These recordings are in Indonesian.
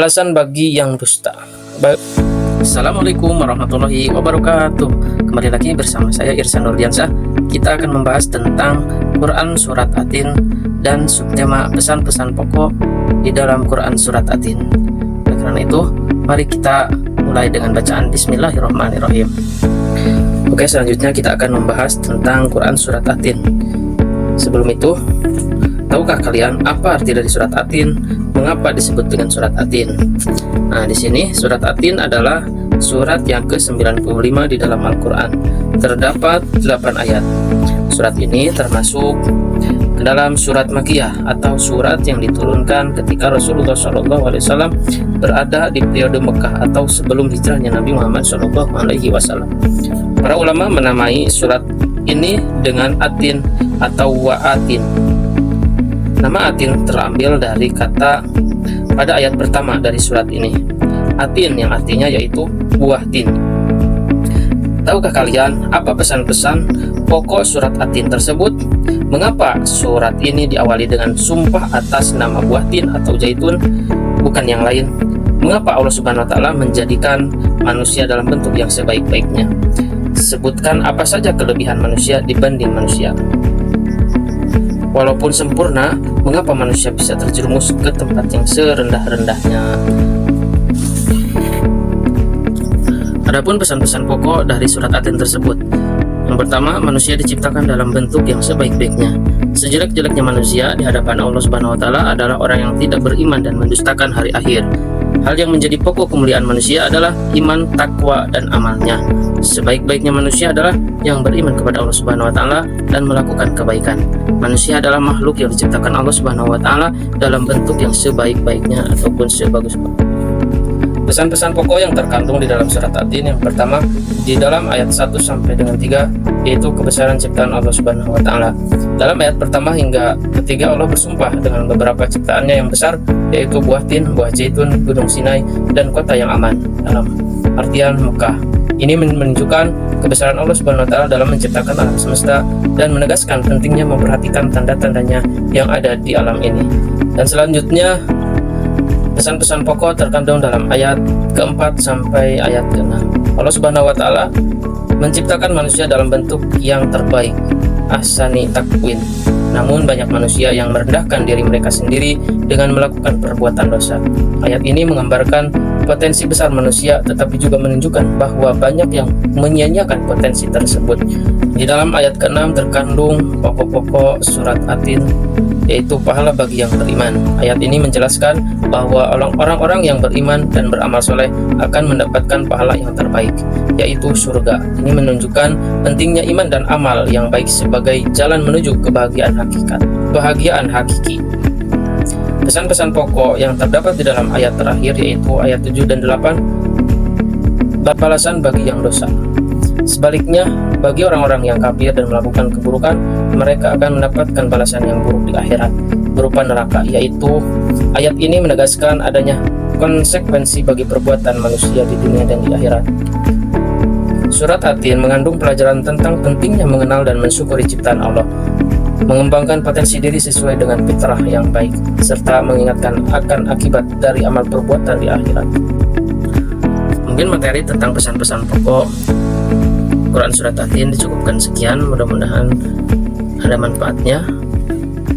Alasan bagi yang dusta. Assalamualaikum warahmatullahi wabarakatuh. Kembali lagi bersama saya Irsan Nurdiansah. Kita akan membahas tentang Quran Surat At-Tin dan subtema pesan-pesan pokok di dalam Quran Surat At-Tin. Oleh karena itu, mari kita mulai dengan bacaan Bismillahirrahmanirrahim. Oke, selanjutnya kita akan membahas tentang Quran Surat At-Tin. Sebelum itu, tahukah kalian apa arti dari Surat At-Tin? Mengapa disebut dengan Surat At-Tin? Nah, di sini Surat At-Tin adalah surat yang ke-95 di dalam Al-Quran. Terdapat 8 ayat. Surat ini termasuk ke dalam surat Makkiyah atau surat yang diturunkan ketika Rasulullah SAW berada di periode Mekah atau sebelum hijrahnya Nabi Muhammad SAW. Para ulama menamai surat ini dengan At-Tin atau Wa'atin. Nama At-Tin terambil dari kata pada ayat pertama dari surat ini, At-Tin, yang artinya yaitu buah tin. Tahukah kalian apa pesan-pesan pokok surat At-Tin tersebut? Mengapa surat ini diawali dengan sumpah atas nama buah tin atau zaitun, bukan yang lain? Mengapa Allah Subhanahu wa Ta'ala menjadikan manusia dalam bentuk yang sebaik-baiknya? Sebutkan apa saja kelebihan manusia dibanding manusia. Walaupun sempurna, mengapa manusia bisa terjerumus ke tempat yang serendah-rendahnya? Adapun pesan-pesan pokok dari surat At-Tin tersebut. Yang pertama, manusia diciptakan dalam bentuk yang sebaik-baiknya. Sejelek-jeleknya manusia di hadapan Allah Subhanahu wa Ta'ala adalah orang yang tidak beriman dan mendustakan hari akhir. Hal yang menjadi pokok kemuliaan manusia adalah iman, takwa, dan amalnya. Sebaik-baiknya manusia adalah yang beriman kepada Allah Subhanahu wa Ta'ala dan melakukan kebaikan. Manusia adalah makhluk yang diciptakan Allah Subhanahu wa Ta'ala dalam bentuk yang sebaik-baiknya ataupun sebagus-bagusnya. Pesan-pesan pokok yang terkandung di dalam surat At-Tin yang pertama di dalam ayat 1 sampai dengan 3, yaitu kebesaran ciptaan Allah Subhanahu wa Ta'ala. Dalam ayat pertama hingga ketiga, Allah bersumpah dengan beberapa ciptaannya yang besar, yaitu buah tin, buah zaitun, gunung Sinai, dan kota yang aman, dalam artian Mekah. Ini menunjukkan kebesaran Allah Subhanahu wa Ta'ala dalam menciptakan alam semesta dan menegaskan pentingnya memperhatikan tanda-tandanya yang ada di alam ini. Dan selanjutnya, pesan-pesan pokok terkandung dalam ayat keempat sampai ayat ke-6. Allah Subhanahu wa Ta'ala menciptakan manusia dalam bentuk yang terbaik, ahsani takwin. Namun banyak manusia yang merendahkan diri mereka sendiri dengan melakukan perbuatan dosa. Ayat ini menggambarkan potensi besar manusia, tetapi juga menunjukkan bahwa banyak yang menyia-nyiakan potensi tersebut. Di dalam ayat ke-6 terkandung pokok-pokok surat At-Tin, yaitu pahala bagi yang beriman. Ayat ini menjelaskan bahwa orang-orang yang beriman dan beramal soleh akan mendapatkan pahala yang terbaik, yaitu surga. Ini menunjukkan pentingnya iman dan amal yang baik sebagai jalan menuju kebahagiaan hakiki. Pesan-pesan pokok yang terdapat di dalam ayat terakhir, yaitu ayat 7 dan 8, balasan bagi yang dosa. Sebaliknya, bagi orang-orang yang kafir dan melakukan keburukan, mereka akan mendapatkan balasan yang buruk di akhirat, berupa neraka, yaitu ayat ini menegaskan adanya konsekuensi bagi perbuatan manusia di dunia dan di akhirat. Surat At-Tin mengandung pelajaran tentang pentingnya mengenal dan mensyukuri ciptaan Allah, mengembangkan potensi diri sesuai dengan fitrah yang baik, serta mengingatkan akan akibat dari amal perbuatan di akhirat. Mungkin materi tentang pesan-pesan pokok Quran Surat At-Tin dicukupkan sekian, mudah-mudahan ada manfaatnya.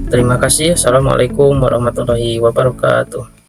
Terima kasih. Assalamualaikum warahmatullahi wabarakatuh.